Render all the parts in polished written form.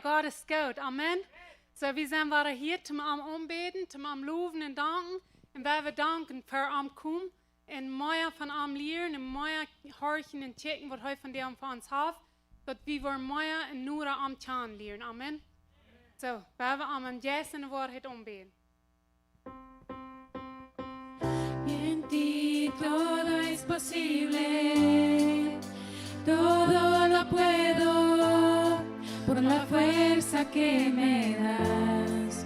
Gott ist gut. Amen. So wir sind waren hier zum am Anbeten, zum am Loven und Danken. Und wir danken für am Kommen. En mooie van am leren, en mooie horchen en checken wat hij van die am van ons heeft. Dat we voor mooie en noora am tjan leren. Amen. Zo, we hebben am een jes en waarheid ombeden. En ti todo es posible, todo lo puedo por la fuerza que me das.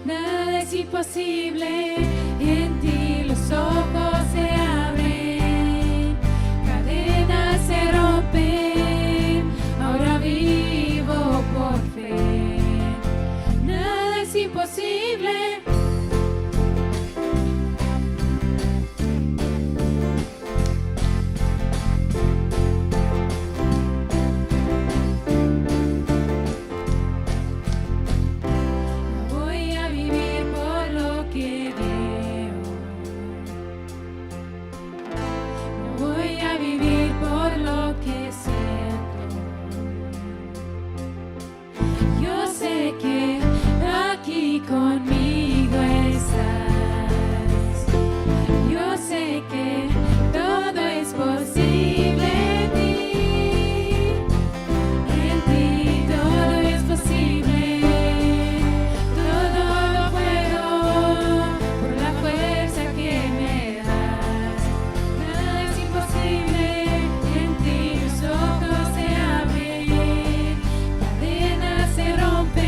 Nada es imposible, en ti los ojos se abren, cadenas se rompen, ahora vivo por fe. Nada es imposible. Conmigo estás. Yo sé que todo es posible en ti. En ti todo es posible. Todo lo puedo por la fuerza que me das. Nada es imposible. En ti los ojos se abren, cadenas se rompen.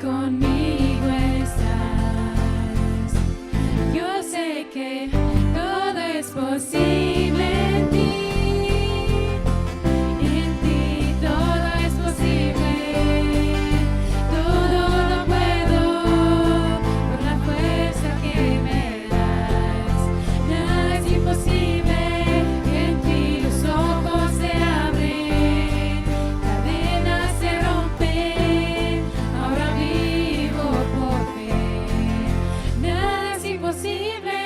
Conmigo estás. Yo sé que todo es posible en ti. En ti todo es posible. Todo lo puedo por la fuerza que me das. Nada es imposible. En ti los ojos se abren, cadenas se rompen. Ahora vivo por fe. Nada es imposible.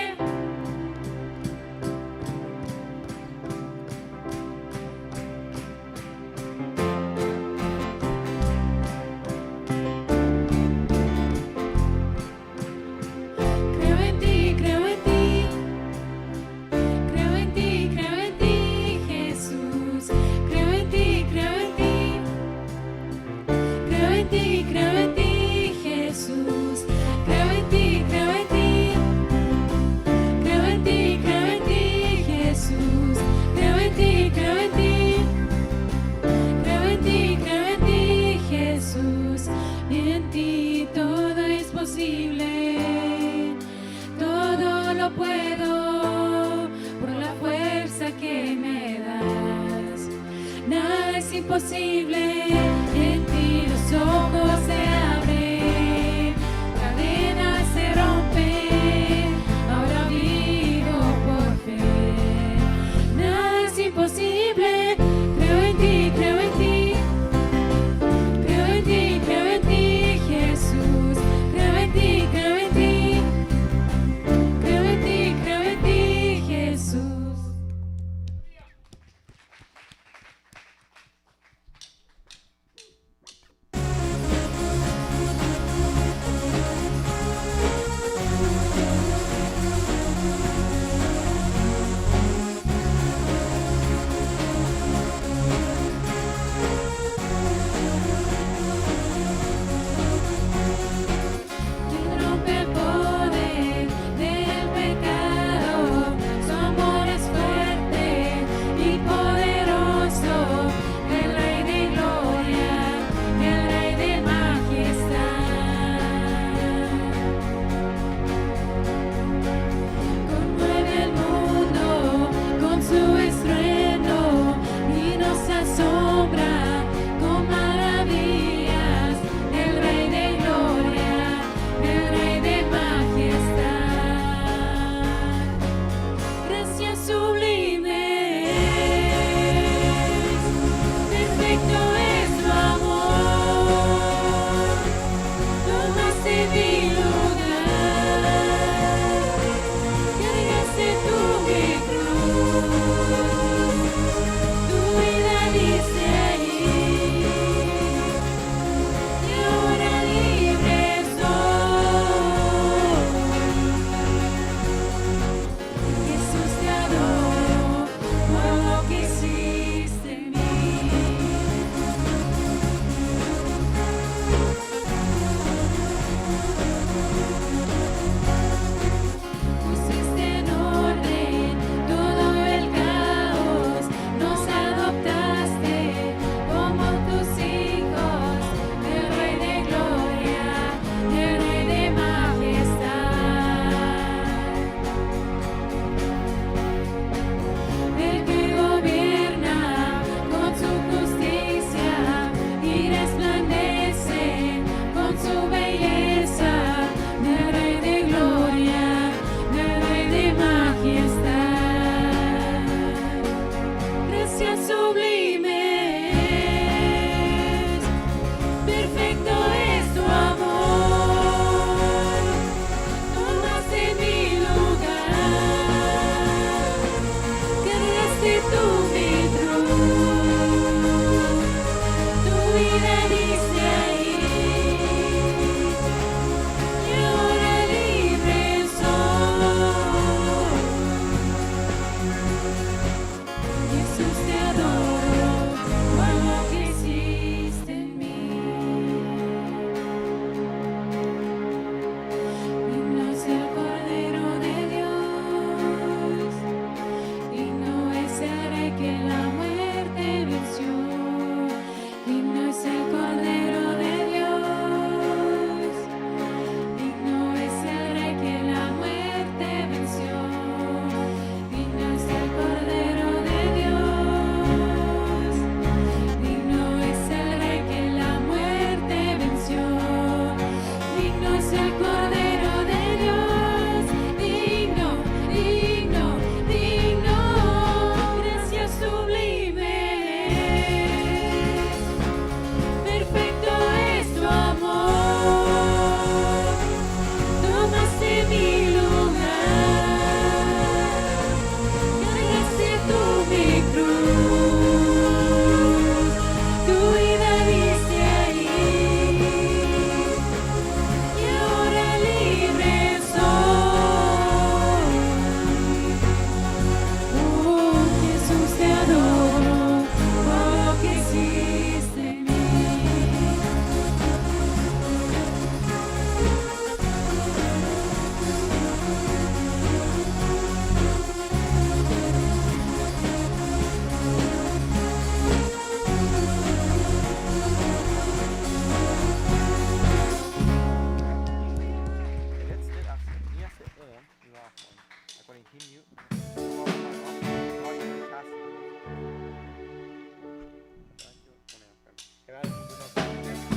Creo en ti, creo en ti. Creo en ti, creo en ti, Jesús. Creo en ti, creo en ti. Creo en ti, creo en ti, Jesús. Creo en ti, creo en ti. Creo en ti, creo en ti, Jesús. Creo en ti, creo en ti. Creo en ti, creo en ti, Jesús. En ti todo es posible. Todo lo puedo por la fuerza que me das. Nada es imposible. En ti los ojos se abren, cadenas se rompen. Ahora vivo por fe. Nada es imposible. Creo en ti, creo en ti. Creo en ti, creo en ti, Jesús. Creo en ti, creo en ti. Creo en ti, creo en ti, Jesús.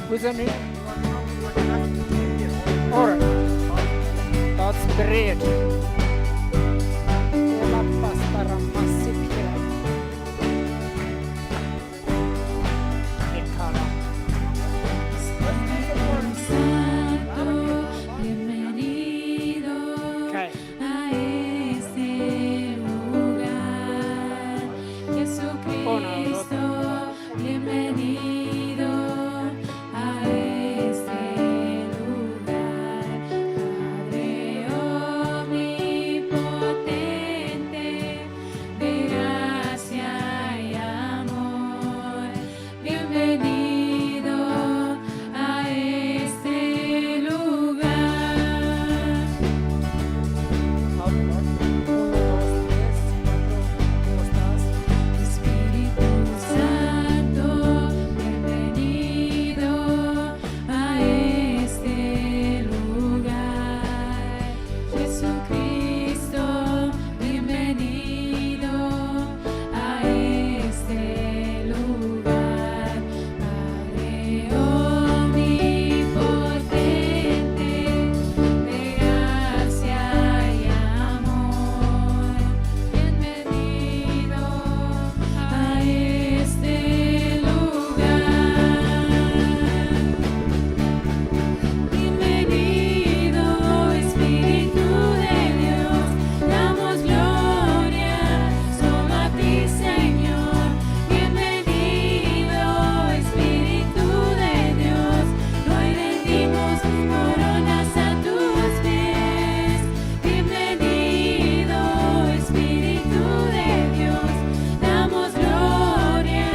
Who's on it? Alright. God's bread. Ela pastara masikira. Ekala. Bienvenido Okay. a este lugar, Jesucristo, bienvenido a este lugar, Padre omnipotente, de gracia y amor, bienvenido a este lugar. Uno, dos, tres, cuatro. ¿Cómo estás? Espíritu Santo, bienvenido a este lugar. Jesucristo, bienvenido a este lugar. Padre omnipotente, de gracia y amor, bienvenido a este lugar. Bienvenido, Espíritu de Dios, damos gloria solo a ti, Señor. Bienvenido, Espíritu de Dios, hoy rendimos coronas a tus pies. Bienvenido, Espíritu de Dios, damos gloria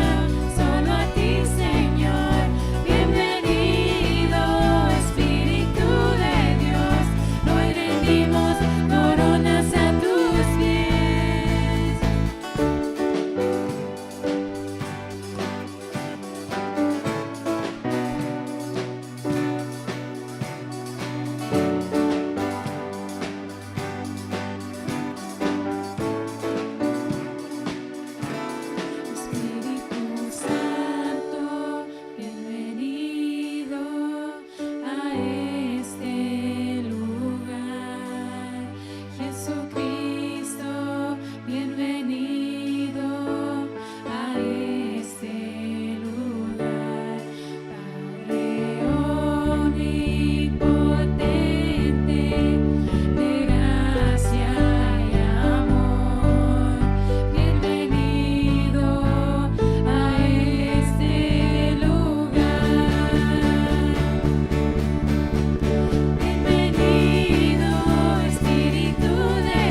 solo a ti, Señor. Bienvenido, Espíritu de Dios, hoy rendimos coronas a tus pies. Espíritu Santo, bienvenido a este lugar. Jesucristo, bienvenido a este lugar. Padre omnipotente, de gracia y amor, bienvenido a este lugar. Bienvenido, Espíritu de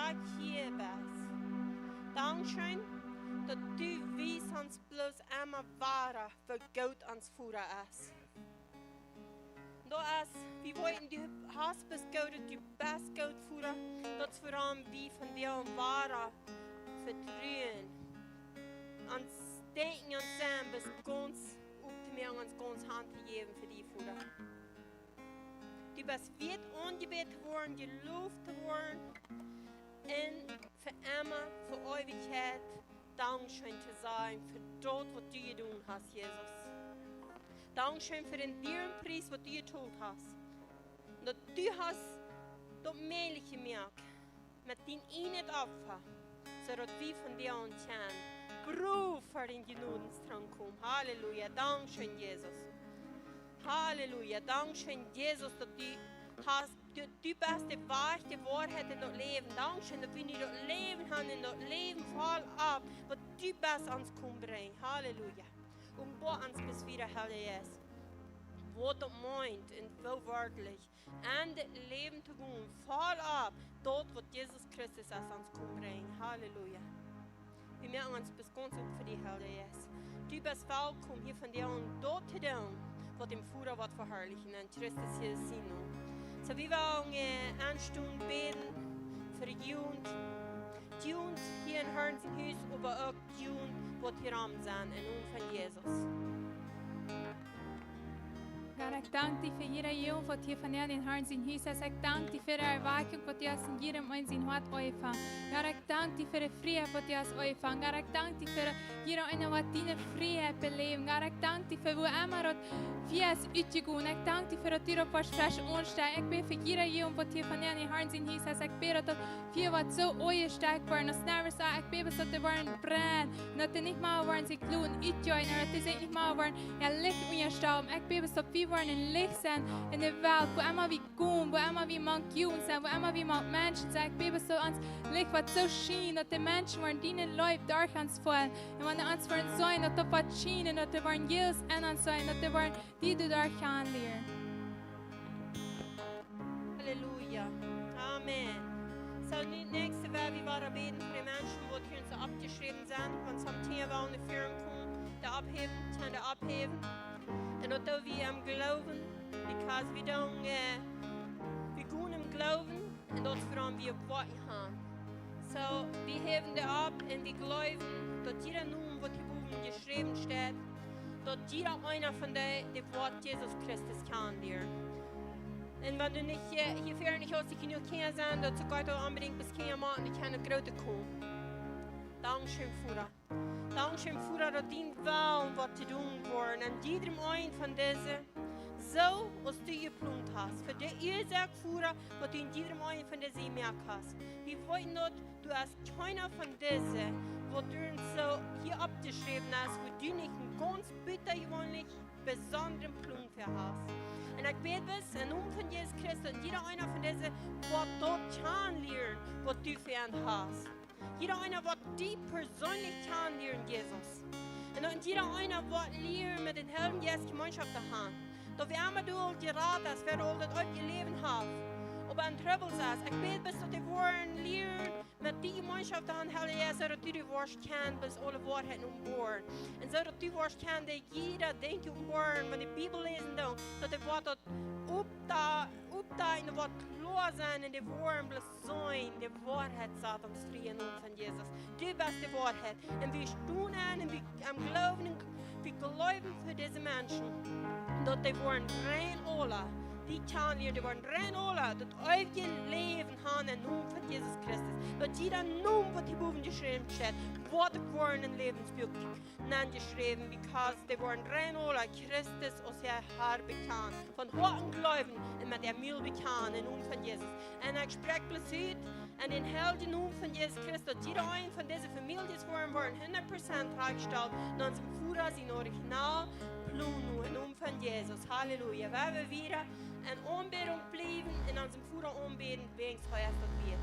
Tag hier bist. Dankeschön, dass du weißt uns bloß immer wahrer, für Gott ans Fuhrer ist. Da ist, wie wollten du hast bis Gott, du bist Gott Fuhrer, das vor allem wie von dir und wahrer vertrauen. Ans Denken und Sein bis ganz mir uns ganz Hand gegeben für die Fuhrer. Du bist wird angebetet worden, gelobt worden und für immer, für Ewigkeit Dankeschön zu sagen für das, was du getan hast, Jesus. Dankeschön für den dearen Preis, was du getan hast. Und dass du hast das Mähliche gemerkt, mit deinem einen Opfer, so dass wir von dir entfernen. Beruf für den Genudensdrang kommen. Halleluja. Dankeschön, Jesus. Halleluja. Dankeschön, Jesus, dass du hast, du bist die Wahrheit, die Wahrheit in das Leben. Dankeschön, dass wir nicht das Leben haben, in das Leben voll ab, was du bist ans Kommen bringen. Halleluja. Und wo uns bis wieder, Herr Jesus. Wo das meint, und wo wörtlich, an das Leben zu gehen, voll ab, dort, wo Jesus Christus ist, ans Kommen bringen. Halleluja. Wir merken uns bis ganz gut für die Herr Jesus. Du bist willkommen hier von dir und dort zu tun, was dem Führer wird verherrlichen, und Christus hier sind. So wie wir eine Stunde beten für die Jugend. Die Jugend hier in Herzenhaus, aber auch die Jugend, die hier am sind, in Namen von Jesus. God, ik dank die voor iedere jongen wat hier vanuit in haar zijn huis is. Ik dank die voor de erwaking wat je als in iedere man zijn hart uitvangt. God, ik dank die voor de vrijheid wat je als uitvangt. God, ik dank die voor iedereen wat die vrijheid beleven. God, ik dank die voor hoe immer dat via is uitgegaan. Ik dank die voor dat die op was fresh onstaat. Ik ben voor iedere jongen wat hier vanuit in haar zijn huis is. Ik ben dat via wat zo uitgestakt worden. Als nergens dat ik ben dat er worden brand. Dat er niet maar worden zich loon uitjoinen. Dat er niet maar worden licht onderstauben. Ik ben dat via worden in licht zijn in de wereld, wo immer wie gaan, wo immer wie man jungen zijn, wo immer wie man Menschen zijn. Ik bebe so ans licht wat zo schien, dat de mensen worden die niet leuk door gaan vallen. En wanneer ons worden zijn, dat er wat schien en dat er worden jeels en ons zijn, dat er worden die du door gaan leren. Halleluja. Amen. So, nächste Woche, wir waren beten für die Menschen, die hier so abgeschrieben sind, wenn zum Thema in die Führung kommen, der abheben, der abheben. Und auch wir am Glauben, because wir gehen im Glauben und dort vor wir Worte haben. So, wir heben das ab und wir glauben, dass jeder Name, was hier oben geschrieben steht, dass jeder einer von denen das Wort Jesus Christus kann dir. Und wenn du nicht hier fährst, nicht hast, ich kann nur keiner sein, dazu geht auch unbedingt bis keiner machen, ich kann nicht Grote kommen. Dankeschön, Führer. Dankeschön, Führer, dass dein Willen was zu tun worden. Und jedem einen von diesen, so als du geplant hast. Für die Ursache, Führer, was du in jedem einen von diesen gemerkt hast. Wir wollen nicht, du hast keiner von diesen, wo du so hier abgeschrieben hast, wo du nicht einen ganz bittergewöhnlich besonderen Plan für hast. Und ich bete es im Namen von Jesus Christus und jeder einer von diesen, was dort kann lernen, was du für ihn hast. Jeder einer wird die persönlich kann lernen, Jesus. Und jeder einer wird lernen mit den Helden Jesus Gemeinschaft zu haben. Da wir immer durch die Rat, als wir all das alte Leben haben. Aber ein Trouble ist, ich bete, bis du die Worte lernen, mit die Gemeinschaft zu haben, Herr Jesus, dass du die Worte kennst, bis alle Wahrheiten umbohren. Und so, dass du die Worte kennst, dass jeder denkt umbohren, wenn die Bibel lesen, dass die Worte opdagen, wat klar zijn in de woorden zijn, de waarheid staat ons vrij in naam van Jezus. Du bist die Wahrheit. Und wir stehen an und wir glauben für diese Menschen, dass die waren rein alle, die kann hier, die waren rein alle, das ewige Leben haben in Namen von Jesus Christus. Dass jeder Name, was die Buben geschrieben steht, wurde geworden in Lebensbuch geschrieben, because die waren rein alle, Christus aus ihr Herr bekannt, von Hoat Glauben und mit der Mühl bekannt in Namen von Jesus. Und ich spreche bloß heute an den Helden in Namen von Jesus Christus, dass jeder ein von diesen Familien waren 100% hergestellt und unserem Führer sind original Plunu in Namen von Jesus. Halleluja. Weil wir wieder in Anbetung bleiben, in unserem Führer anbeten, wegen es heuer wird.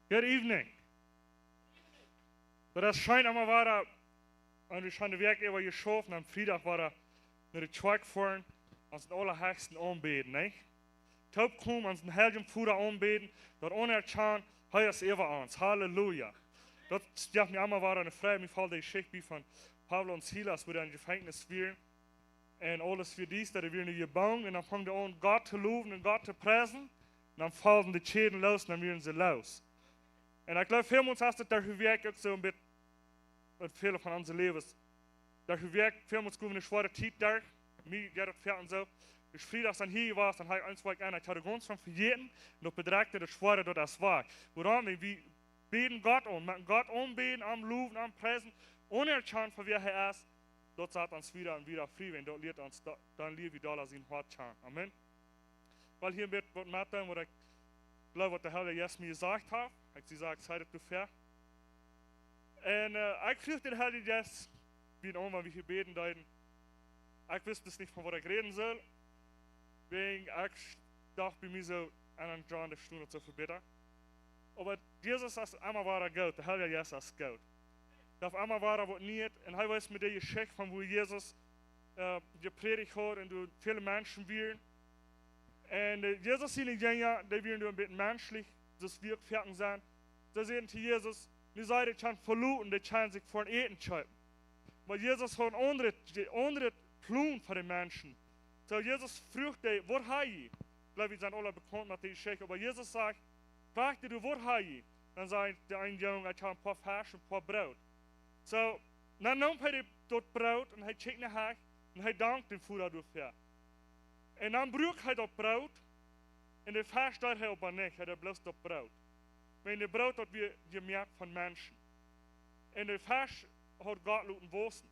Good evening. So das scheint einmal war da, und ich habe Werk über geschaffen, am Freitag war da naar de Track fahren, als den allerhöchsten anbeten, ne? Top kommen, als den Helden Fuder anbeten, dort unerkannt, heuer ist über uns. Halleluja. Das darf mir einmal war eine Frage, mir fällt die Geschichte von Paulus und Silas, wo die in Gefängnis waren. Und alles für dies, da wir nicht gebaut, und dann fangen die an, Gott zu loben und Gott zu preisen. Und dann fallen die Schäden los, und dann werden sie los. Und ich glaube, vielmals hast du das Werk so ein bisschen, mit vielen von unseren Lebens. Das Werk, vielmals kommen eine schwere Zeit durch, mir geht das fährt und so. Ich friede, dass dann hier war, dann habe ich eins, zwei, einer, ich hatte ganz von verjeten, und das bedreckte das Schwere, dass das war. Woran wir beten Gott an, mit Gott anbeten, am Loben, am Preisen, unerkannt, für wer er ist. Dort sagt uns wieder und wieder frei, wenn dort lehrt uns, dann lehrt wie Dollar sein Hort schauen. Amen. Weil hier wird Mathe, wo ich glaube, was der Herr jetzt mir gesagt hat, ich sie sagt, seid du fair. Und ich kriege den Herr jetzt, wie wenn wir hier beten deuten. Ich wusste nicht, von was ich reden soll. Wegen, ich dachte bei mir so, einen John, der Stunde zu verbessern. Aber Jesus ist einmal war Gott, der Herr jetzt ist Gott. Auf einmal war was nicht, und er weiß mit der Geschichte, von wo Jesus gepredigt hat, und du viele Menschen wären. Und Jesus seine Jünger, die wären ein bisschen menschlich, das wir fertig sein. Da sehen zu Jesus, die Seite kann verluten, die kann sich vor den Eten schreiben. Weil Jesus hat andere Plan für die Menschen. So Jesus fragt die, was hast du? Ich glaube, wir sind alle bekannt mit der Geschichte, aber Jesus sagt, fragt du, was hast du? Dann sagt der eine Junge, ich habe ein paar Fleisch und ein paar Brot. So, dann nimmt er das Brot und er checkt nach und er dankt dem Führer dafür. Und dann braucht er das Brot und der Fleisch steht er aber nicht, er hat bloß das Brot. Wenn der Brot hat wir gemerkt von Menschen. Und der Fleisch hat Gott lassen wissen.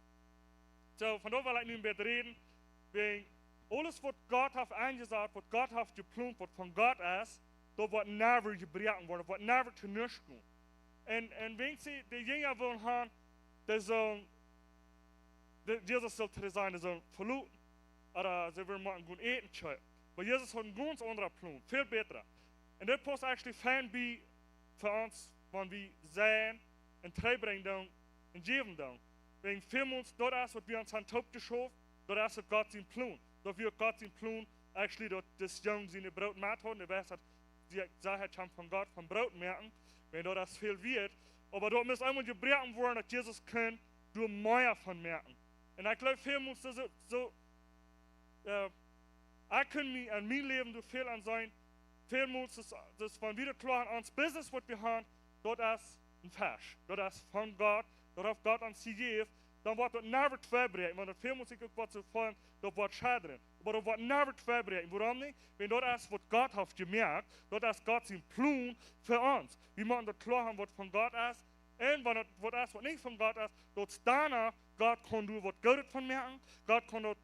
So, von da will ich nicht mehr reden, wegen alles, was Gott hat eingesagt, was Gott hat geplant, was von Gott ist, das wird never gebrochen worden, das wird never zu nichts gehen. Und wenn sie die Jünger wollen haben, die sollen, Jesus soll sein, die sollen verluten, oder sie wollen mal gut eten können. Aber Jesus hat einen ganz anderen Plan, viel besser. Und das passt eigentlich fein bei für uns, wenn wir sehen und treibringen und geben. Wegen vielmals, das ist, was wir uns an den Topf geschoben, das ist Gott sein Plan. Da wird Gott sein Plan, eigentlich, dass das Junge seine Brot mit hat, und er weiß, dass die Sache kann von Gott vom Brot merken, wenn das viel wird. Aber dort muss einmal gebrochen werden, dass Jesus kann durch mehr von merken. Und ich glaube, vielmals, ich kann mich an mein Leben durch viel an sein, vielmals, das von wieder klar ans Business, was wir haben, dort ist ein Fisch. Dort ist von Gott, dort hat Gott uns gegeben, dann wird das never zweibrechen. Wenn das vielmals ich was zu fallen, dort wird schadern. Aber das wird never zweibrechen. Warum nicht? Wenn dort ist, was Gott hat gemerkt, dort ist Gott sein Plan für uns. Wir müssen das klar haben, was von Gott ist. Und wenn das was ist, was nicht von Gott ist, dort danach, Gott kann du was Gutes von merken, Gott kann dort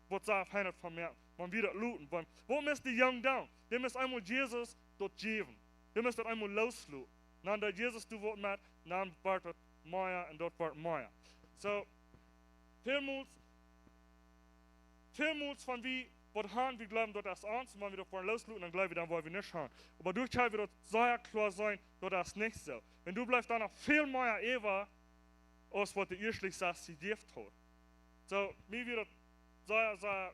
was sagen von merken. Wenn wir das looten. Wo müssen die Jungen da? Die müssen einmal Jesus dort geben. Die müssen das einmal loslooten. Dann da Jesus du was mit, dann wird das mehr und dort wird mehr. So, vielmals von wie, was haben wir glauben, dort ist eins, und wenn wir das vorhin loslooten, dann glauben wir, dann wollen wir nicht haben. Aber durch das wird das sehr klar sein, dort ist nicht so. Wenn du bleibst dann noch viel mehr Eva, als was der erstlich sagt, sie Gift hat. So, mir wird das sehr,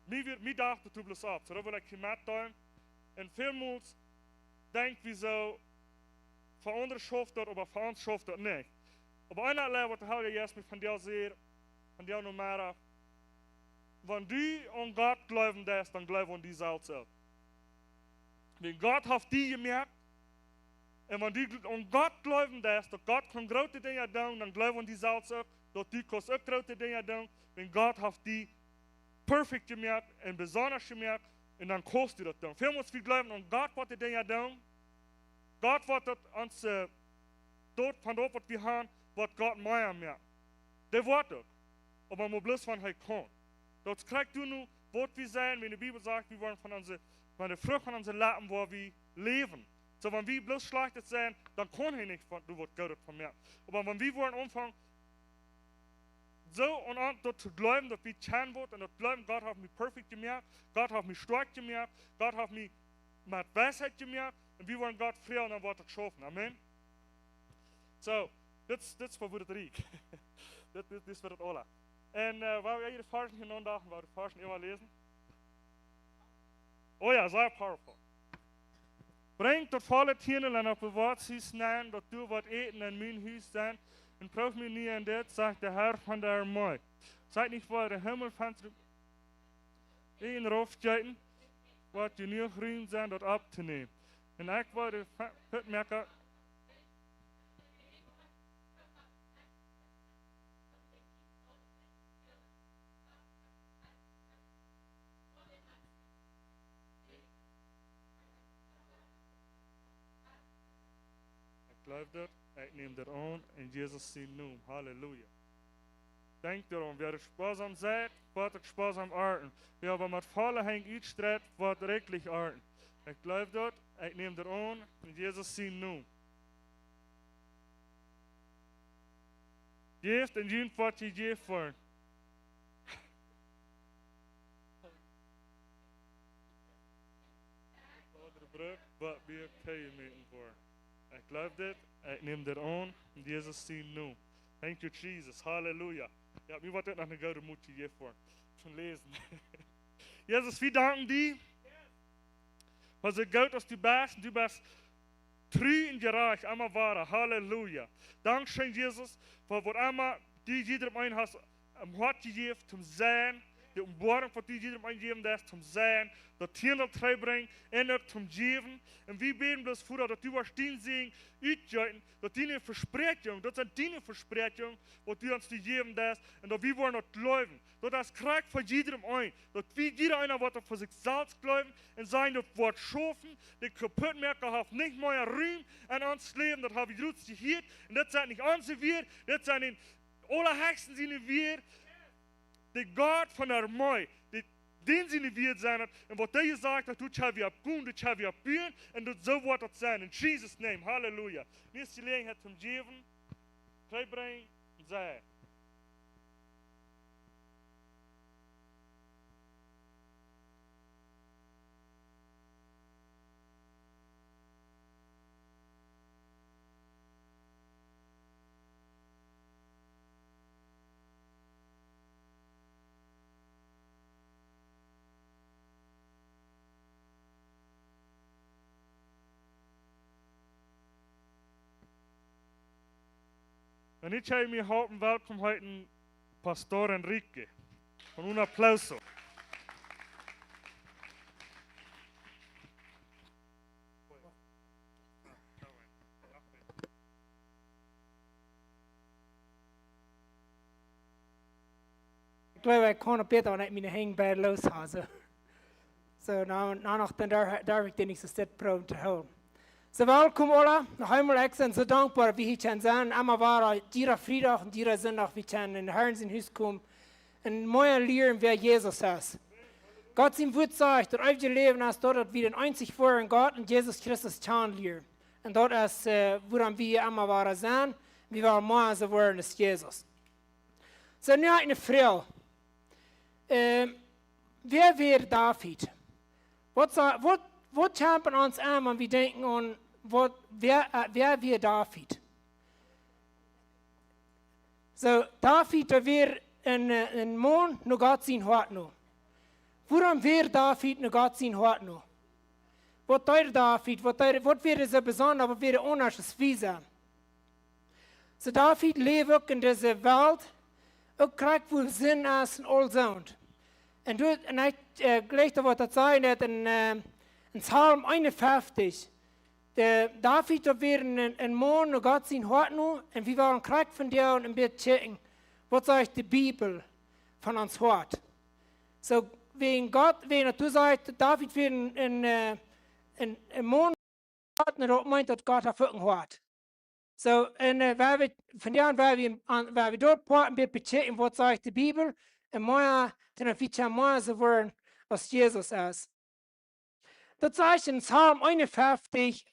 mir dachte du bloß ab. So, da will ich mitteilen. Und vielmals denkt wir so, für andere schafft das, aber für uns schafft das nicht. Aber einer Lehrer, was der Herr jetzt mit von dir sieht, von dir noch mehr, wenn du an Gott glauben darfst, dann glauben die selbst auch. Wenn Gott hat die gemerkt, und wenn du an Gott glauben darfst, dass Gott kann große Dinge tun, dann glauben die selbst auch, dass du kannst auch große Dinge tun. Wenn Gott hat die perfekt gemerkt und besonders gemerkt, und dann kannst du das tun. Vielmals wir glauben an Gott, was die Dinge tun. Gott wird uns dort von dort, was wir haben, wird Gott mehr merken. Der wird das. Aber man muss bloß von hier kommen. Dort kriegst du nur, was wir sein, wenn die Bibel sagt, wir wollen von der Frucht von unserem Leben, wo wir leben. So, wenn wir bloß schlechtes sein, dann kann er nicht, du wirst Gott von mir. Aber wenn wir wollen anfangen, so und an dort zu glauben, dass wir kennen wird, und das glauben, Gott hat mich perfekt gemerkt, Gott hat mich stark gemerkt, Gott hat mich met wijsheid gemaakt. En we worden God vrij en dan wordt het geschaffen. Amen. Zo, dit is voor het rijk. dit is voor het alle. En waar we de versen genoemd hebben, waar we de versen even lezen. Oh ja, zeer powerful. Breng tot volle tienen en op bewaard sie snijden, dat du wat eten in mijn huis zijn. En proef me niet aan dit, zegt de Herr van de Armee. Zijt niet voor de hemel van de in roofstijden, wat je nu groen zijn, dat op te nemen. En ik wil de putmerker. Ik geloof dat, ik neem dat aan in Jezus zijn naam. Halleluja. Denk erom, wer sparsam seid, wordt ook sparsam arten. Wer aber met volle hang uitstredt, wordt rechtlich arten. Ik geloof dat, ik neem dat aan in Jezus zijn naam. Geeft en dient wat je geeft voor. Andere brug, wat weer kan je meten voor. Ik geloof dit, ik neem dat aan in Jezus zijn naam. Thank you, Jesus. Halleluja. Ja, mir wordt dit nog een goede moed hiervoor. Schon lesen. Jesus, wir danken dir. Was er Gott aus du bist treu in je reich, immer wahre. Halleluja. Dankeschön, Jesus, für was immer die jeder ein hast am Hort gegeben zum Sein, die Umbohrung, was die jeder ein gegeben hast zum Sein, das Tier noch treu bringen, und auch zum Geben. Und wir beten bloß vor, dass du was stehen sehen, uitjuiten, dat die versprechung, dat zijn die versprechung, wat du uns gegeben hast, und dass wir wollen das glauben. Das kriegt von jedem ein, dass wir jeder einer wird für sich selbst glauben, und sein das Wort schaffen, die Kaputtmerker hat nicht mehr Ruhm an uns Leben, das habe ich jetzt gehört, und das sind nicht unsere wir, das sind den allerhöchsten Sinne wir, der Gott von der Armee, den Sinne wir sein, und was der gesagt hat, du schau wir abgehen, du schau wir abbühen, und das so wird das sein, in Jesus' name, Halleluja. Mir ist die Gelegenheit zum Geben, treibringen und sein. Und ich habe mir heute willkommen heute Pastor Enrique. Und un applauso. Ik geloof ik kon op dit al net mijn hang bij loshazen. Zo, nou nog dan daar ik den niet zo stet proben te houden. So, welkom alle. Nog eenmaal, ik ben zo dankbaar wie hier zijn. Allemaal waren dieren vrijdag en dieren zondag wie zijn in de Herren zijn huis komen. En mooie leren wer Jesus is. Gott zijn woord zegt, dat uit je leven is dat we den einzig voor in God en Jesus Christus gaan leren. En dat is waarom we allemaal waren zijn. We waren mooie zo worden als Jesus. So, nu heb ik een vraag. Wer wäre David? Wat champen ons aan en we denken aan wer wäre David? So, David wäre een man, nu God zijn hart nu. Waarom wäre David nu God zijn hart nu? Wat deed David? Wat wäre so besonders, wat wäre anders als wir zijn? So, David leeft ook in deze wereld, ook krijgt wohl zin als een old zound. En ik gleich wat dat zei net in Psalm 51. David wäre een man, nu God zijn hart nu, en we waren krijg van jou en een beetje checken. Wat zegt de Bibel van ons hart? So, wegen du sagst, David wäre een man, en dat meint dat God heeft ook een hart. So, en van jou waar we dort praten, een beetje checken, wat zegt de Bibel, en mooier, dan we mooier zo worden als Jezus is. Dat zegt in Psalm 51,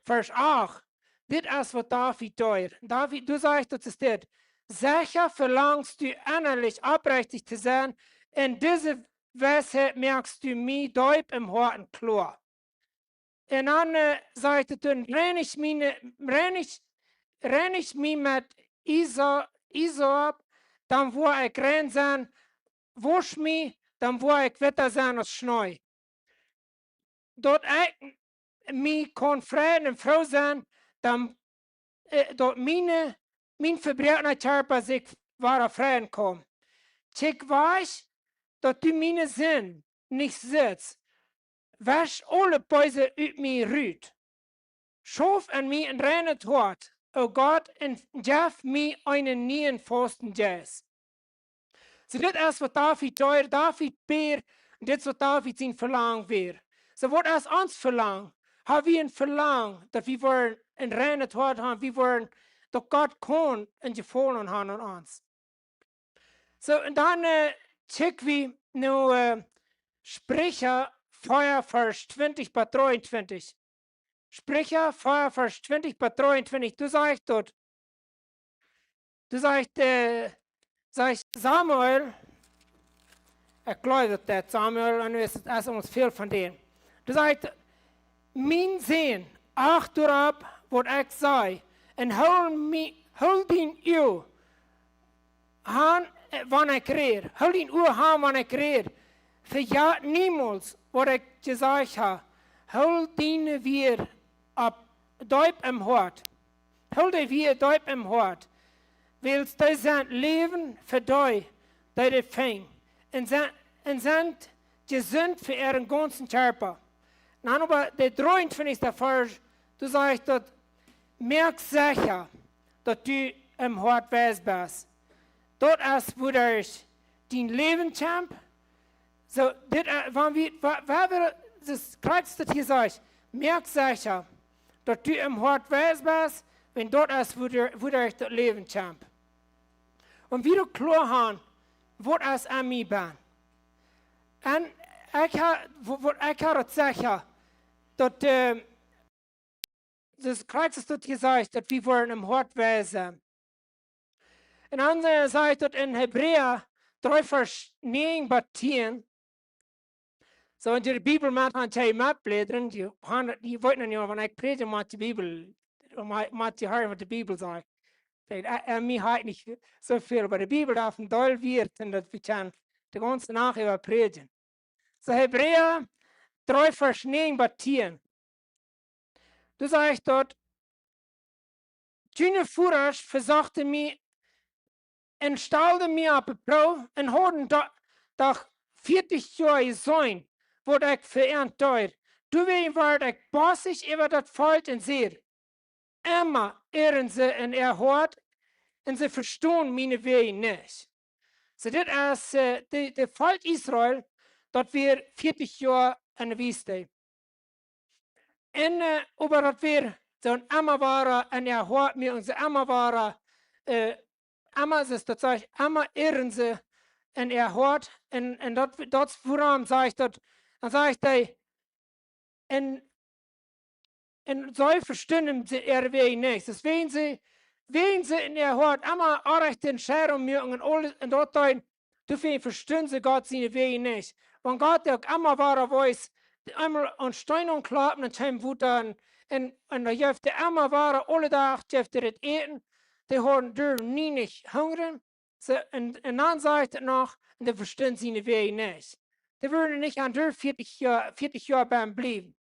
vers 8. Dit is wat David doet. David, du sagst, das ist dit. Sicher verlangst du innerlich aufrichtig zu sein, in diese weshalb merkst du mich deub im Horten klar? Und dann sagte dann, renn ich mich mit Isop, dann wo ich rein sein, wusch mich, dann wo ich wetter sein als Schneu. Dort ich mich kon Frieden und Frau sein, dann dort mein Verbrechen Körper sich war Frieden kom. Check weiß, dass du meine Sinn nicht sitzt. Wasch alle Beuse ut mir rüht. Schuf an mir ein reine Tod, o Gott, und jaff mir einen neuen Pfosten Jazz. So, dit is wat David teuer, David beer, und dit is wat David zijn verlang weer. So, wat is ons verlang? Haben wir ein Verlang, dass wir ein reine Tod haben, wir wollen, dass Gott kann und gefallen haben an uns. So, und dann checken wir nu Sprecher 4, Vers 20 bis 23. Sprecher 4, Vers 20 bis 23. Du sagst dort, Samuel, ich glaube, dass Samuel, und es ist uns viel von dem. Du sagst, mein Sinn, acht erop wat ik zei, en hou dien uw aan wanneer ik reer. Hou dien uw aan wanneer ik reer. Verjaat niemals wat ik gezegd heb. Hou dien weer op duip im hart. Hou die weer duip im hart. Wils die zijn leven verdui, die de ving. En zijn gezond voor ihren ganzen Körper. Dann aber der 23. Vers, du sagst dort, merk sicher, dass du im Hort weiß bist. Dort ist, wo der dein Leben champ. So, das Kreuz, das hier sagt, merk sicher, dass du im Hort weiß bist, wenn dort ist, wo der das Leben champ. Und wie du klar haben, wo es an mir bin. Und ich habe sicher, dass das Kreuz ist dort gesagt, dass wir wollen im Hort weisen. Und dann sagt dort in Hebräer 3, Vers 9 bis 10. So in der Bibel macht man die Mapblättern, die wollten ja, wenn ich predige, macht die Bibel, macht die hören, was die Bibel sagt. Mir halt nicht so viel, aber die Bibel darf ein doll wird, und das wir können die ganze Nacht über predigen. So Hebräer 3, Vers 9 bis 10. Du sagst dort, Tüne Furers versagte mir und stalde mir ab Pro und hoden doch 40 Jahre sein, wo ich verehrt teuer. Du wegen ward ich bossig über das Volk und sehe, immer ehren sie und hört und sie verstehen meine Wege nicht. So das ist der Volk Israel, dort wir 40 Jahre in der Wüste. En over dat weer zo'n amma waren en hoort mir onze amma waren, amma is dat zeg, amma ehren ze en hoort en dat waarom zeg ik dat, dan zeg ik dat en zij verstaan ze weg niet. Dus wen ze en hoort amma recht en scherm mir en dat dan, du verstaan ze Gott zijn weg niet. Want Gott ook amma waren weiß, einmal an Stein und Klappen und heim Wuttern und da jeft der Emma waren alle Tag jeft das eten, die haben dürfen nie nicht hungern, so, und dann sagt er noch, und die verstehen seine Wege nicht. Die würden nicht an der 40 Jahre beim bleiben.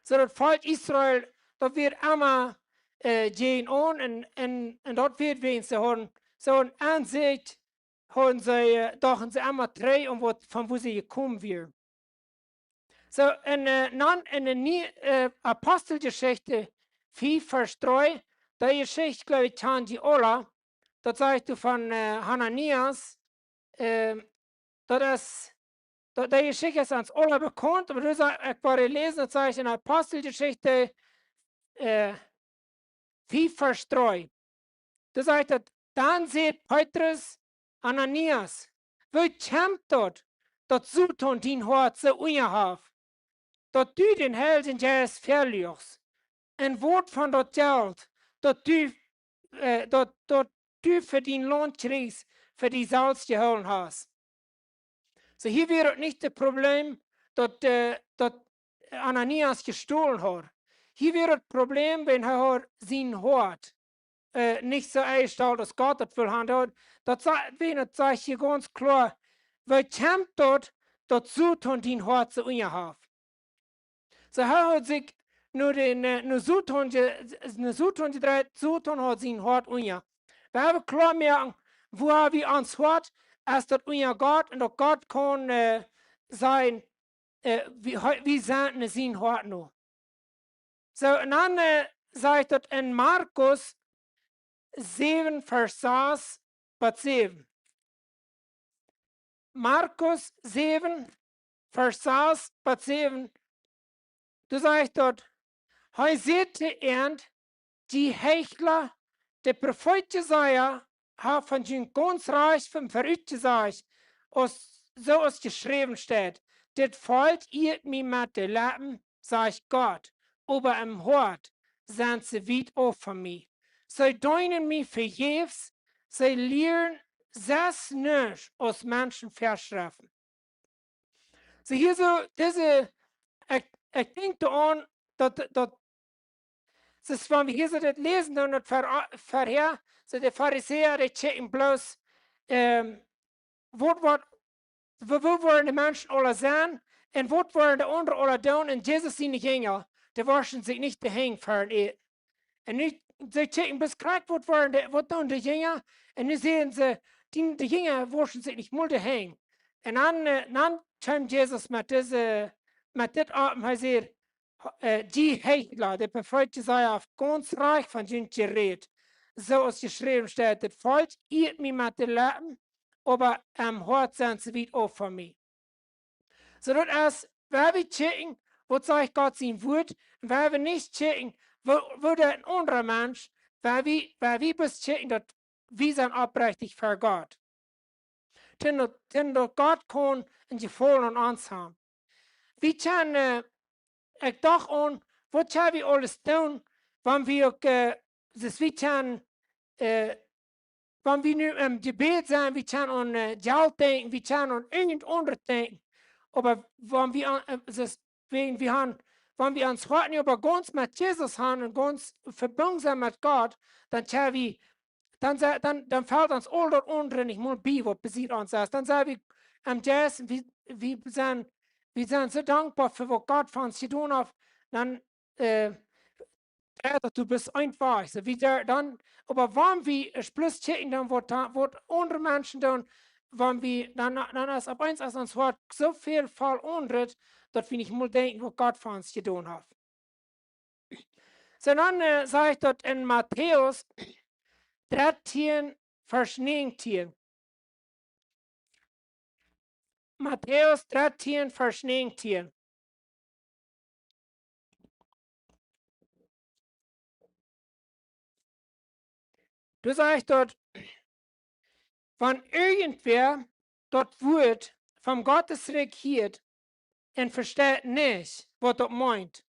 So das Volk Israel, da wird Emma gehen und dort wird wen sie haben, so ein Ansicht haben sie, doch sie Emma drei und von wo sie gekommen wird. So, in der Apostelgeschichte 4, Vers 3, da Geschichte, glaube ich, haben die Ola, das sagst du von Hananias, die Geschichte ist ans Ola bekannt, aber du sagst, ich wollte lesen, das sagst in der Apostelgeschichte 4, Vers 3. Du sagst, dann sieht Petrus Ananias, wie kämpft dort, dat Sultan din Hort so ungehaft. Dat du den Helden jes verliest. Ein Wort von dat Geld, dat du für den Lohn kriegst, für die Salz geholt hast. So hier wäre nicht das Problem, dass Ananias gestohlen hat. Hier wäre das Problem, wenn er sein Hoat nicht so einstellt, dass Gott das will haben. Das sage ich hier ganz klar, weil kämpft dort, dat Zuton din Hoat zu unja have. So er hat sich nur Zuton gedreht, Zuton hat sein Hoat unja. Wir haben klar merken, wo wir ans Hoat, als dat unja Gott und dat Gott kann sein, wie sind sein Hoat noch. So, und dann sagt dat in Markus 7, Vers 6 bis 7. Markus 7, Vers 6 bis 7. Du sagst dort, hij zette en die Hechler, de Prophet Jesaja, hat von den ganz Reich vom Verrückt gesagt, so als geschrieben steht, das folgt ihr mir mit den Lippen, sagt Gott, aber im Hort sind sie weit auf von mir. Sie deuten mich vergebens, sie lehren das nicht aus Menschen verschrieben. So hier so, diese, ich denke daran, dass wenn wir hier so das lesen und das vorher, so die Pharisäer, die checken bloß, wo wollen die Menschen alle sein und wo wollen die anderen alle tun und Jesus seine Jünger, die waschen sich nicht dahin für ihn. Und nicht, sie checken bis krank, wo tun die Jünger und dann sehen sie, die Jünger waschen sich nicht mal dahin. Und dann kommt Jesus mit diesem Abend, er sagt, die Hechler, der Prophet Jesaja, auf ganz reich von sind geredet. So als geschrieben steht, das Volk irrt mich mit den Lippen, aber am Hort sind sie weit auf von mir. So das ist, wenn wir checken, wo sagt Gott sein Wort, und wenn wir nicht checken, wo der ein anderer Mensch, wenn wir bis checken, dass wir sind abrechtig für Gott. Denn Gott kann ein Gefühl an uns haben. Wir können ich dachte an, was können wir alles tun, wenn wir, wenn wir nu im Gebet sind, wir können an Geld denken, wir können an irgend anderes denken. Aber wenn wir uns heute aber ganz mit Jesus haben und ganz verbunden sind mit Gott, dann fällt uns all das andere nicht mal bei, was passiert uns ist. Dann sagen wir am Jesus, wir sind so dankbar für was Gott für uns getan hat. Dann, du bist einfach. So wie dann, aber wenn wir es plus checken, dann was andere Menschen tun, wenn wir, dann ist ab eins als uns Wort so viel Fall unret, dass wir nicht mal denken, was Gott für uns getan hat. So dann sage ich dort in Matthäus 13, Vers 19. Matthäus 13, Vers 19. Du sagst dort, wenn irgendwer dort Wort vom Gottesreich hört und versteht nicht, was das meint,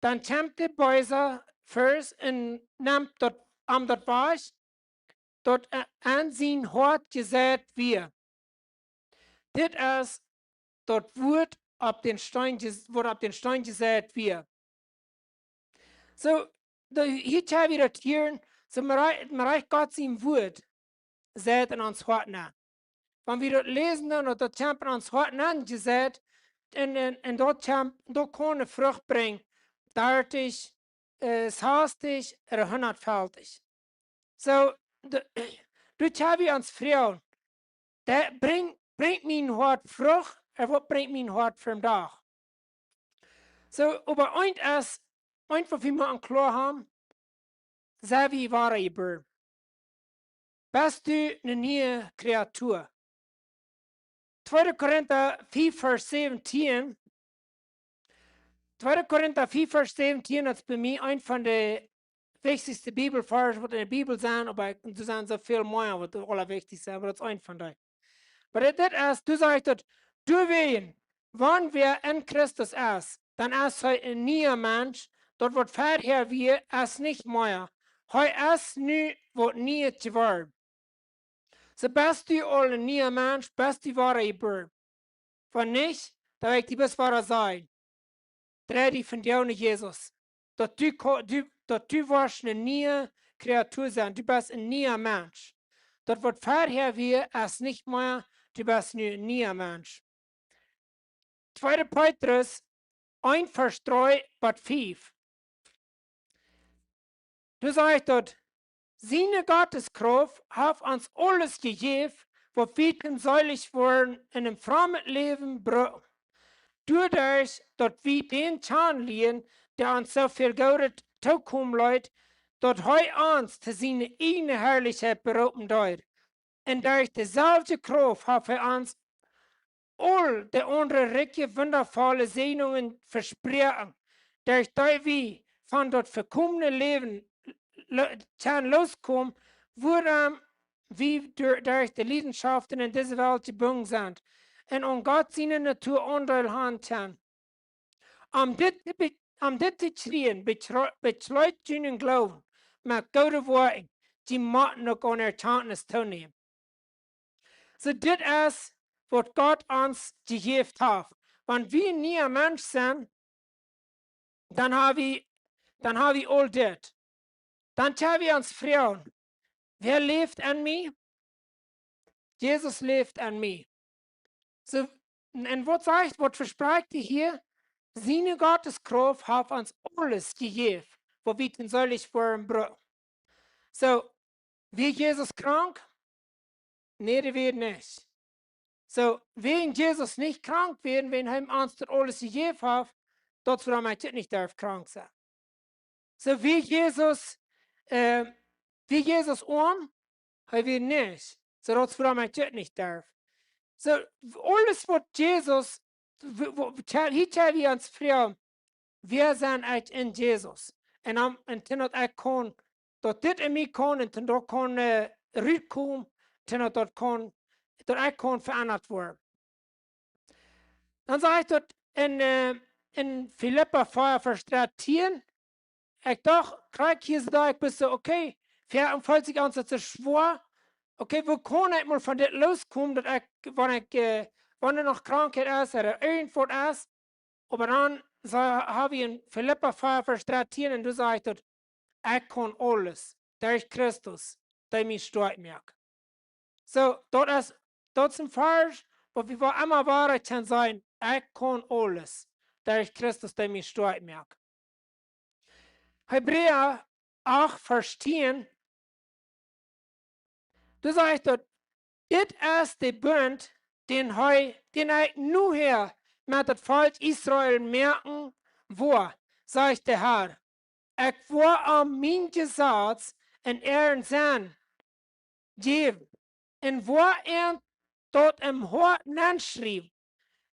dann kommt der Böse first und nimmt dort am dort was, dort an sein Hort gesagt wird. Das ist dort Wort auf den Stein, wo auf den Stein gesagt wird. So, hier haben wir das hier, so man reicht Gott sein Wort, sagt in uns Hort nach. Wenn wir das lesen und das haben in uns Hort nach gesagt, und dort kann eine Frucht bringen, 30, 60 oder 100-fältig. So, dort haben wir uns Frauen, der bringt mein Hort Frucht, was bringt mein Hort für den Tag? So, aber was wir mal klar haben, sei wie wahre Geburt. Bist du eine neue Kreatur? 2. Korinther 4, Vers 17. 2. Korinther 4, Vers 17 ist bei mir ein von den wichtigsten Bibelversen, was in der Bibel sind, aber du sind so viel mehr, was das allerwichtigste ist, aber das ist ein von denen. Aber das ist, du sagst, du wen, wenn wer in Christus ist, dann ist er ein neuer Mensch, dort wird vorher wie es nicht mehr. Er ist nu, was nie geworden. So bist du all ein neuer Mensch, bist du wahre Geburt. Wenn nicht, dann werde ich die bis wahrer sein. Dreh dich von dir nicht, Jesus. Dass du warst eine neue Kreatur sein. Du bist ein neuer Mensch. Das wird vorher wie als nicht mehr, du bist ein neuer Mensch. 2. Petrus 1, Vers 3 bis 5. Du sagst dort, seine Gotteskraft hat uns alles gegeben, was wir ihm säulig waren, in einem frommen Leben brauchen. Dadurch, dass wir den Zahn liegen, der uns so viel Geld zukommen lässt, dass er uns zu seiner eigenen Herrlichkeit berufen dort. Und durch dieselbe Kraft hat er uns all die anderen ricke, wundervolle Segnungen versprochen, durch die wir von dort verkommene Leben loskommen, woran wir durch die Leidenschaften in dieser Welt gebunden sind und um Gott seine Natur Anteil haben kann. Dit te schreien, besluit hun Glauben met goede woorden, die moeten ook aan erkenntnis toenemen. So dit is wat Gott uns gegeven hat. Wenn wir nie ein Mensch sind, dann haben wir all dit. Dann können wir uns fragen, wer lebt an mir? Jesus lebt an mir. So, und was verspricht er hier? Seine Gotteskraft hat uns alles gegeben, wo wir den säulich waren brauchen. So, wird Jesus krank? Nee, der wird nicht. So, wenn Jesus nicht krank werden, wenn er uns das alles gegeben hat, dort warum er nicht darf krank sein. So, wie Jesus arm, er wird nicht. So, dort warum er nicht darf. So, alles, was Jesus, hier wir uns fragen, wir sind in Jesus. Und dann hat er kon, dat dit in mij kon, en dan kon Ruud komen, dan dat ik kon veranderd worden. Dan zei ik dat in Philippa 4, Vers 13, ik dacht, krijg hier zo daar, ik ben zo, oké, 54 ans dat ze schwor, oké, wo kon ik mal van dit loskomen, dat ik, wanneer nog krankheid is, er irgendwo is, maar dan habe ich in Philippa 4, Vers 13, und du sagst dort, ich kann alles durch Christus, der mich stark macht. So, das ist ein Vers, wo wir immer wahr kann sein, ich kann alles durch Christus, der mich stark macht. Hebräer 8, Vers 10, du sagst dort, dit ist der Bund, den ich nur her met het volk Israël merken, wo, sagt der Herr, ich war am mein Gesetz in ihren Sinn geben, und wo dort im Hoat schrieb,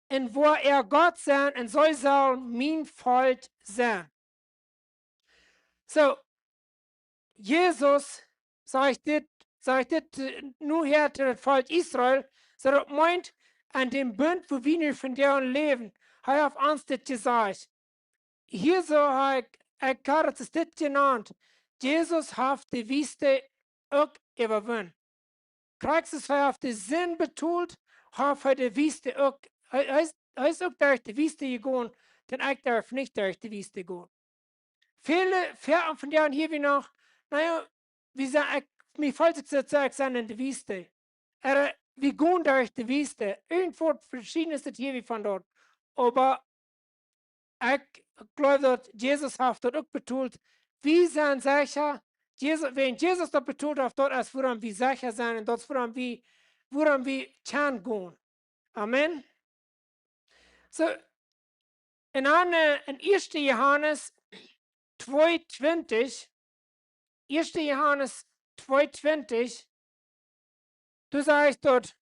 und wo Gott sein, und so soll mein Volk sein. So, Jesus sagt dit nur her zu dem Volk Israel, so das meint, an dem Bund, wo wir nicht von deren leben, hat auf uns das gesagt. Hier so hat es das genannt. Jesus hat die Wüste auch überwunden. Christus hat auf den Sinn betont, hat er die Wüste auch, er ist auch durch die Wüste gegangen, denn ich darf nicht durch die Wüste gehen. Viele von denen hier wie noch, naja, wie sagen, mir fällt es zu sagen, in die Wüste. Wir gehen durch die Wüste. Irgendwo verschiedenes hier wie von dort. Aber ich glaube, dass Jesus hat dort auch betont, wir sind sicher, wenn Jesus das betont hat, dort ist, woran wir sicher sein und dort, woran wir kann gehen. Amen. So, in 1. Johannes 2,20, 1. Johannes 2,20, du sagst dort,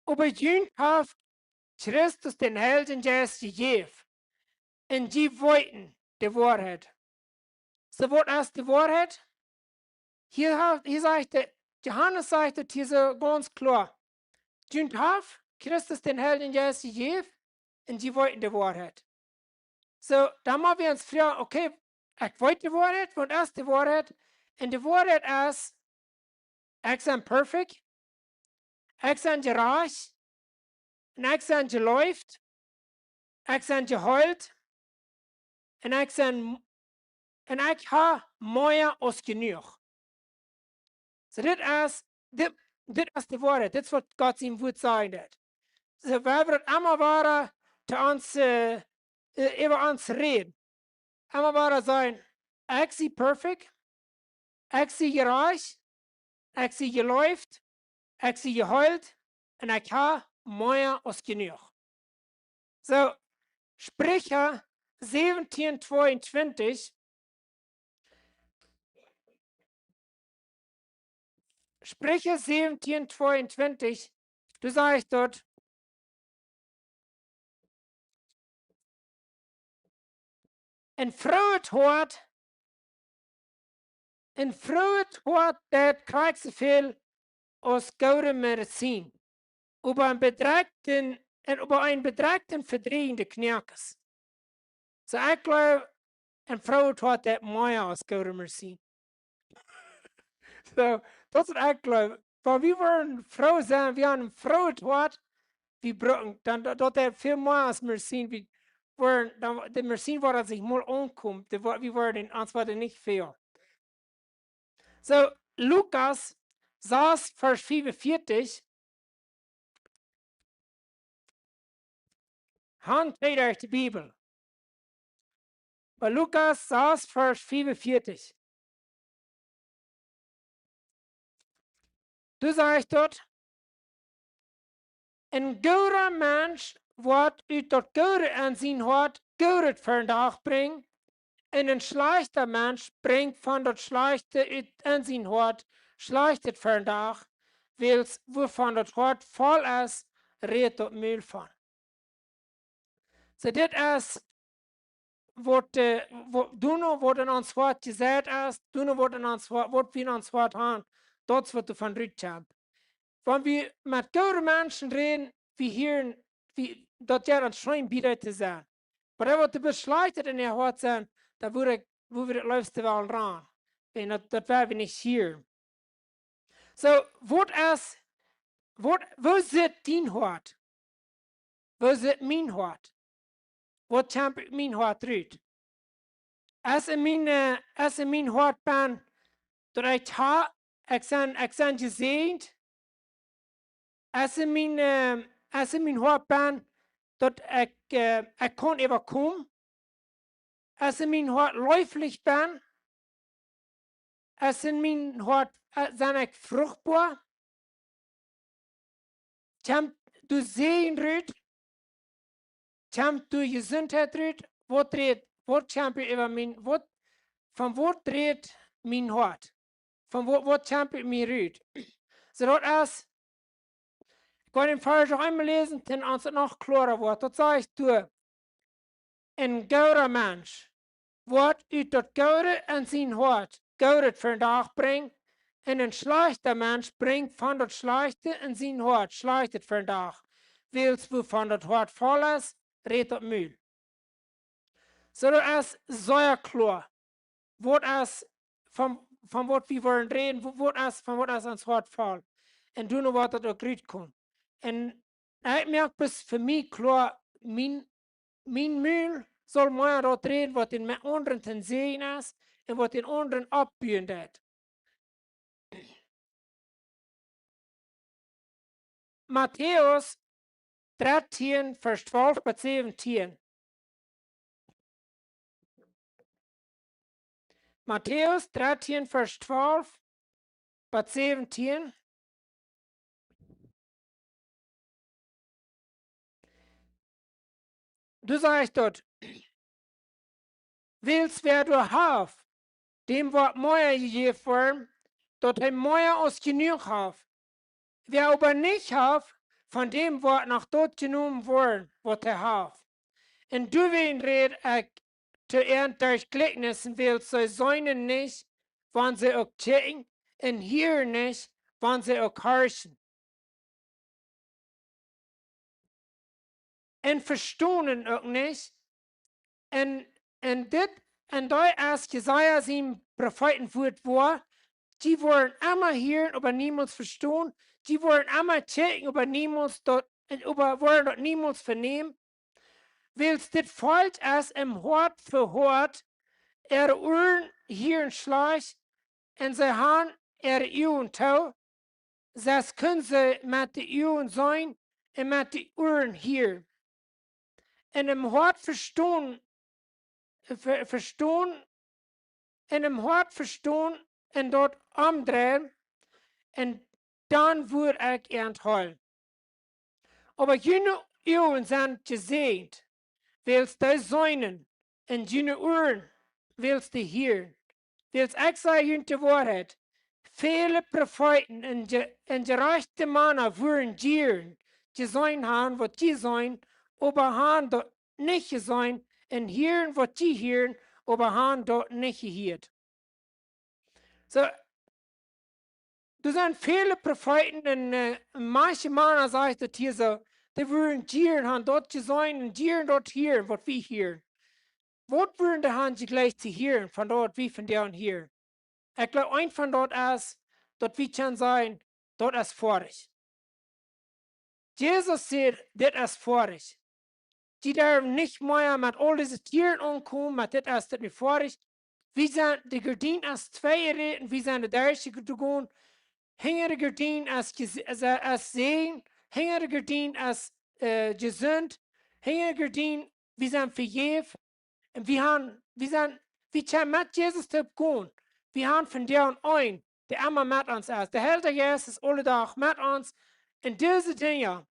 aber jüngst hat Christus den Helden Geist gegeben, und die wollten die Wahrheit. So, was ist die Wahrheit? Hier sagt Johannes sagt es hier so ganz klar, jüngst hat Christus den Helden Geist gegeben, und die wollten die Wahrheit. So, da machen wir uns fragen, okay, ich wollte die Wahrheit, was ist die Wahrheit? Und die Wahrheit ist, ich bin perfekt, ich bin reich, en ik zijn geläuft, ik zijn gehuild, en ik ha meer als genoeg. So dit is de woorden, dit is wat God zijn woord zei. So we hebben het allemaal waren te ons, over ons reden. Allemaal waren zijn, ik zie perfect, ik zie gereich, ik zie geläuft, ik zie gehuild, en ik ha meer als genoeg. So, Sprecher 17:22. Sprecher 17:22. Du sagst dort, en vrouwt dat krijgt zoveel als gouden medicijn. Über een bedreigten verdrehende knerkes. So ik geloof, en vrouwt dat meer als gouden medicijn. So, dat is wat ik geloof. Weil wir wollen Frau sein, wir haben eine Frau dort, wir brauchen, dann dort viel mehr als Medizin, wir wollen, dann, die Medizin, wo das sich mal ankommt, wir wollen uns nicht viel. So, Lukas 6, Vers 45. Hand wieder die Bibel. Bei Lukas 6, Vers 45. Du sagst dort, een goede mens wordt uit dat goede aanzien hoort, goede vandaag brengt. En een slechte mens brengt van dat slechte uit aanzien hoort, slechte vandaag, wils waarvan dat hoort vol is, reed tot muil van. So dit is wat doen wat in ons woord gezegd is, doen wat in ons woord, wat we in ons woord hebben, dat is wat we van Ruud hebben. Wenn wir mit guten Menschen reden, dat ja dan schijn bieder te zijn. Maar dat wat de besluiten in je hart zijn, dan wo wir het liefste wel ran. En dat werden we niet hier. So, wo zit dien hart? Wo zit mijn hart? Wat champion mijn hart uit? Als in mijn hart ben, dat ik zijn gezegend, als in mijn hart ben, dat ik kon overkomen. Als in mijn hart läuflich ben. Als in mijn hart zijn ik vruchtbaar. Tempt du Sehen ruht. Tempt du Gesundheit ruht. Wat champion over mijn, van wat dreht mijn hart? Van wat champion mijn ruht? Zodat als ik kan den Vers noch einmal lesen, dann uns noch klarer wird. Das sagst du, ein guter Mensch wird uit dat Goude en zijn hart Goude vandaag brengt, en een slechter Mensch brengt van dat slechte en zijn hart slechte vandaag. Wils wo van dat hart vol is, reed dat muil. Zodat is zeer klar, wat is van wat we willen reden, van wat is ons hart vol. En doen wat dat ook uitkomt. En ik merk bis voor mij klaar, mijn muil zal meer dat reden wat in mijn anderen ten zien is en wat in anderen opbuien dat. Matthäus 13, vers 12 tot 17. Matthäus 13, vers 12 tot 17. Du sagst dort, wils wer du haf, dem wird mehr gegeben worden, dort hij mehr als genug haf. Wer aber nicht haf, von dem wird nach dort genommen worden, was er haf. Und du wen red ich zu durch Gleichnissen, will sie säunen nicht, wann sie auch checken, und hier nicht, wann sie auch horchen. En verstonen ook niet. En daar als Jesaja zijn profeten voert war, die worden allemaal hier, aber niemals verstoren. Die worden allemaal checken, aber niemals dort aber wollen dort niemals vernehmen, willst dit falsch als im Hoat für Hoat, Ohren hier in Schleich, en sie han Uhren tau, das können sie mit die Uhren sein, en mit die Ohren hier. En im Hoat verstehen, en im Hoat verstehen, en dort umdrehen, en dann würde ich entheulen. Aber jene Uhren sind gesehnt, willst du sein, en jene Uhren willst du hier. Willst ich sagen die Wahrheit. Viele Propheten en gerechte Männer würden gieren, gesehen haben, was die sein, aber haben dort nicht gesehen, und hören, was die hören, aber haben dort nicht gehört. So, du sind viele Propheten und manche Männer sagt das hier so, die würden gieren, haben dort gesehen und gieren dort hören, was wir hören. Was würden die haben sie gleich zu hören, von dort wie von der und hier? Ich glaube, ein von dort ist, dort wie kann sein, dort ist vorig. Jesus sagt, das ist vorig. Die dürfen nicht mehr mit all diesen Tieren umkommen, mit das ist nicht vorig. Wir sind die Gardinen als zwei Reden, wir sind die Deutsche gegangen, hängen die Gardinen als sehen, hängen die Gardinen als gesund, hängen die Gardinen, wir sind vergeben, und wir können mit Jesus gehen. Wir haben von der und ein, der immer mit uns ist. Der Heilige Geist ist alle Tag mit uns. Und diese Dinge,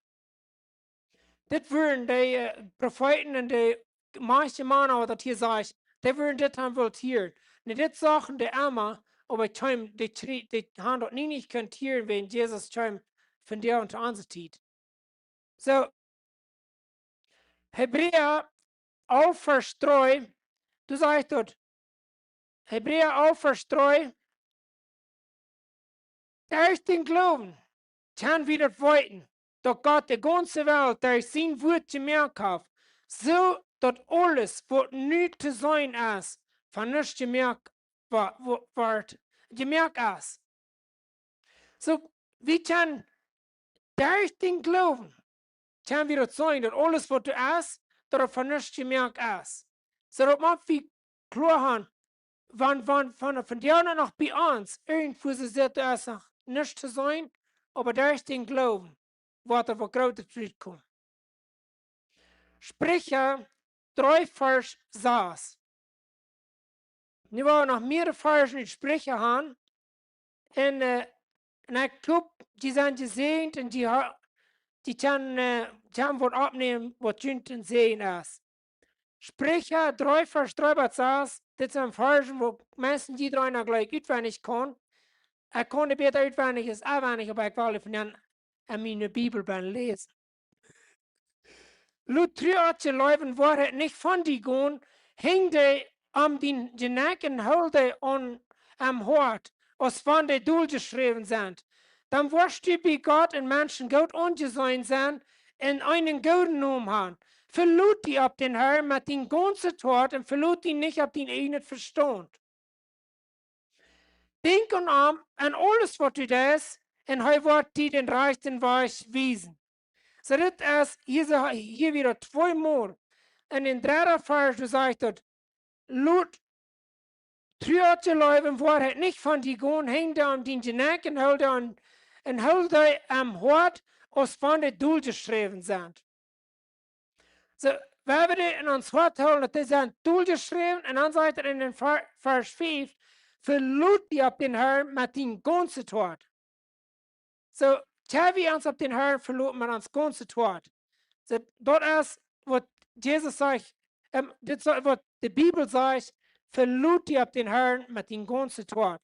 das würden die Propheten und die meisten Männer, die hier sagen, die würden das haben voltieren. Und das sagen die immer, aber die haben dort nie nicht können hören, wenn Jesus von der und uns tut. So, Hebräer auf Vers 3, du sagst dort, Hebräer auf Vers 3, der ist den Glauben, kann wieder weiten, dass Gott die ganze Welt durch sein Wort gemerkt hat, so dass alles, was nicht zu sein ist, von nichts gemerkt wird, gemerkt ist. So, wir können durch den Glauben, kann wieder sein, dass alles, was du ist, dass von nichts gemerkt ist. So, dass man wie klar haben, von der noch bei uns, irgendwo so sieht es noch nicht zu sein, aber durch den Glauben, wird er vor große Fried kommen. Sprecher 3 Vers 6. Wir wollen noch mehrere Versen in Sprecher haben, und ich glaube, die sind gesehen und die können was abnehmen, was Jünten sehen ist. Sprecher 3 Vers 3 bis 6, das sind Versen, wo meistens die drei noch gleich auswendig können. Ich konnte besser auswendig als auswendig, aber ich wollte von dann in meine Bibel lesen. Lutherische Leute waren nicht von die gehen, hängte am den Neck und holte am Hoat, als von die durchgeschrieben sind. Dann wirst du bei Gott und Menschen gut angesehen sein und einen guten Namen haben. Verlut die ab den Herrn mit den ganzen Tat und verlut die nicht ab den eigenen Verstand. Denk an alles, was du das, und er wird dir den rechten Weg wiesen. So das ist hier wieder zweimal. Und in dritten Vers, du sagst dort, Lut, trüerte Leute Wahrheit nicht von die gehen, hängt an den Neck und hält am Hort, als von der durchgeschrieben sind. So, wenn wir in uns Hort holen, die sind durchgeschrieben, und dann sagt er in den Vers 5, verlut die ab den Herrn mit den ganzen Tat. So, wir uns ab den Herrn verluten mit uns ganzen Tat. So, das ist, was Jesus sagt, das ist, was die Bibel sagt, verlut die ab den Herrn mit den ganzen Tat.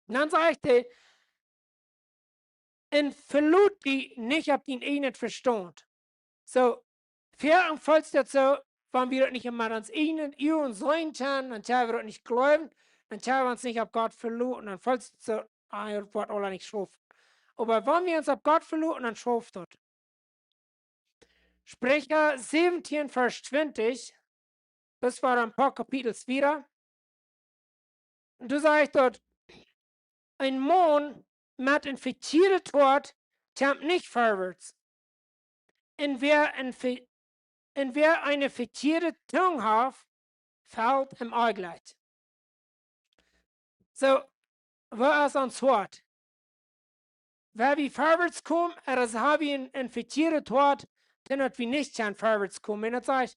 Und dann sagt er, und verlut die nicht ab den eigenen Verstand. So, fair und falls das so, wenn wir das nicht immer ans eigenen Uhren sein können, dann können wir das nicht glauben, dann können wir uns nicht ab Gott verluten, dann falls das so, wird alle nicht schaffen. Aber wenn wir uns ab Gott verluten, dann schafft das. Sprecher 17, Vers 20, das war ein paar Kapitel wieder. Und du sagst dort, ein Mann mit infiziertem Tod kommt nicht vorwärts. und wer eine verkehrte Zunge hat, fällt im Augleit. So, was uns hört. Wenn wir vorwärts kommen, oder haben wir ein verkehrtes Wort, dann hat wir nicht kann vorwärts kommen. Und das heißt,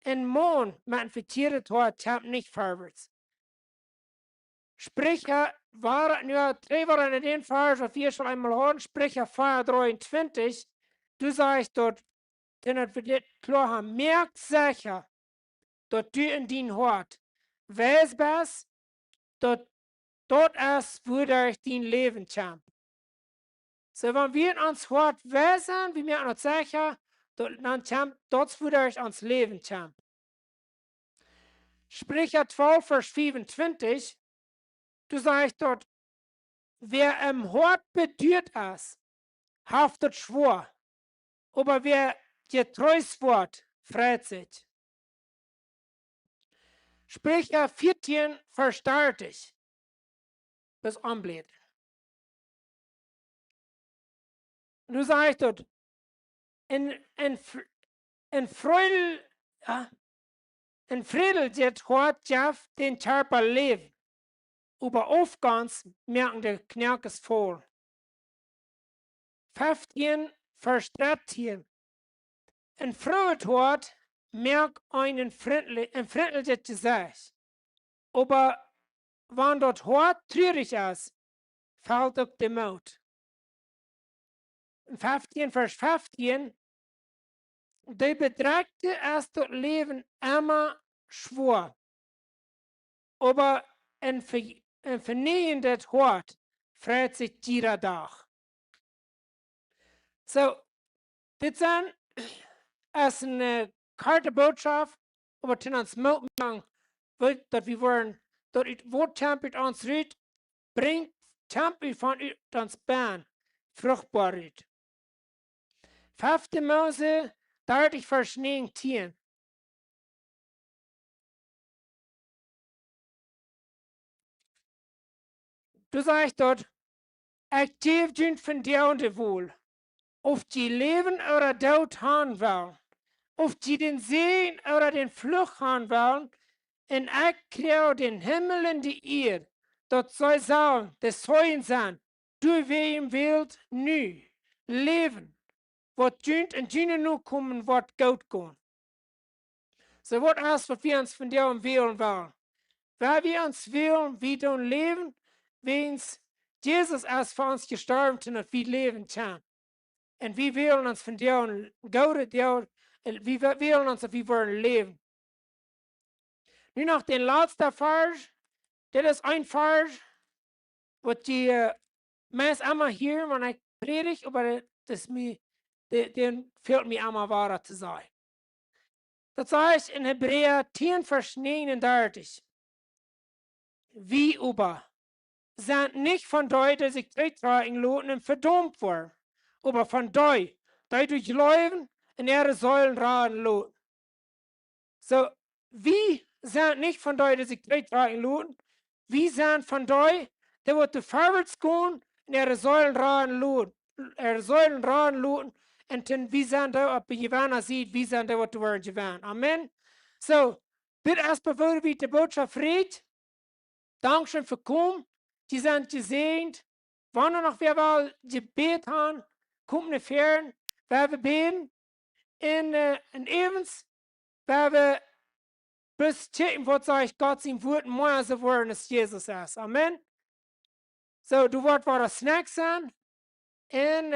ein Mann mit einem verkehrtes Wort kommt nicht vorwärts. Sprecher war nur 3 Wochen in den Vers, was wir schon einmal hören, Sprecher 4,23, du sagst dort, denn hat wir das klar haben, merkt sicher, dort du in den Hort, weiß was, dort ist, wo durch dein Leben kommt. So, wenn wir in uns Hort wissen, wir merken uns sicher, dann kommt dort, wo durch uns Leben kommt. Sprecher 12, Vers 25, du sagst dort, wer im Hort bedürt ist, haftet schwor. Aber wer getreus wird, freut sich. Sprecher 14, Vers 30 bis anbläht. Du sagst dort, in Freudel, in Friedel jet hort Jeff den Körper leben. Aber aufgangs merken der Knerkes voll. 15, Vers 13. In Freude hort merkt ein freundliches Gesicht. Aber wenn dort hort traurig ist, fällt auf den Mut. In 15, Vers 15, die Bedrägte ist das Leben immer schwor. Aber ein verneinendes Hort freut sich jeder Tag. So, das ist eine karte Botschaft, aber zu uns Mut machen, dass wir wollen, dass das Wort tempelt uns rührt, bringt Tempel von uns Bahn, Fruchtbarkeit. 5. Mose 30, Vers 19. Du sagst dort, ich gebe dir von dir und wohl, ob die Leben oder Tod haben wollen, ob die den Segen oder den Fluch haben wollen, und ich kriege den Himmel und die Erde, dort soll sagen, das sollen sein, du wem wählt, nu, leben, was dient und dienen nu kommen, was gut gehen. So, was ist, was wir uns von dir wählen wollen? Weil wir uns wählen, wie du leben, wenn Jesus ist für uns gestorben und wir leben kann. Und wir wählen uns von dir und Gott, wir wählen uns, dass wir wollen leben. Nu noch den letzten Vers, das ist ein Vers, was die meist einmal hier, wenn ich predige, aber den fehlt mir einmal wahrer zu sein. Das heißt in Hebräer 10, Vers 39, wie aber sind nicht von deu, die sich durchtragen loten und verdammt wurden, aber von deu, die durch Leuven in ihre Säulen raden loten. So, wie sind nicht von deu, die sich durchtragen loten, wie sind von deu, die wird vorwärts gehen in ihre Säulen raden loten, und dann wie sind da, ob Jevanna sieht, wie sind da, was du wirst Jevanna. Amen. So, bitte erstmal würde wie die Botschaft redet. Dankeschön für kommen. Die sind gesehnt. Wenn noch wer mal Gebet haben, kommt eine Fern, wer wir beten. In Evans, wer wir bis checken, was sage ich, Gott sein Wort mehr so wollen, als Jesus ist. Amen. So, du wirst was Snacks sein. Und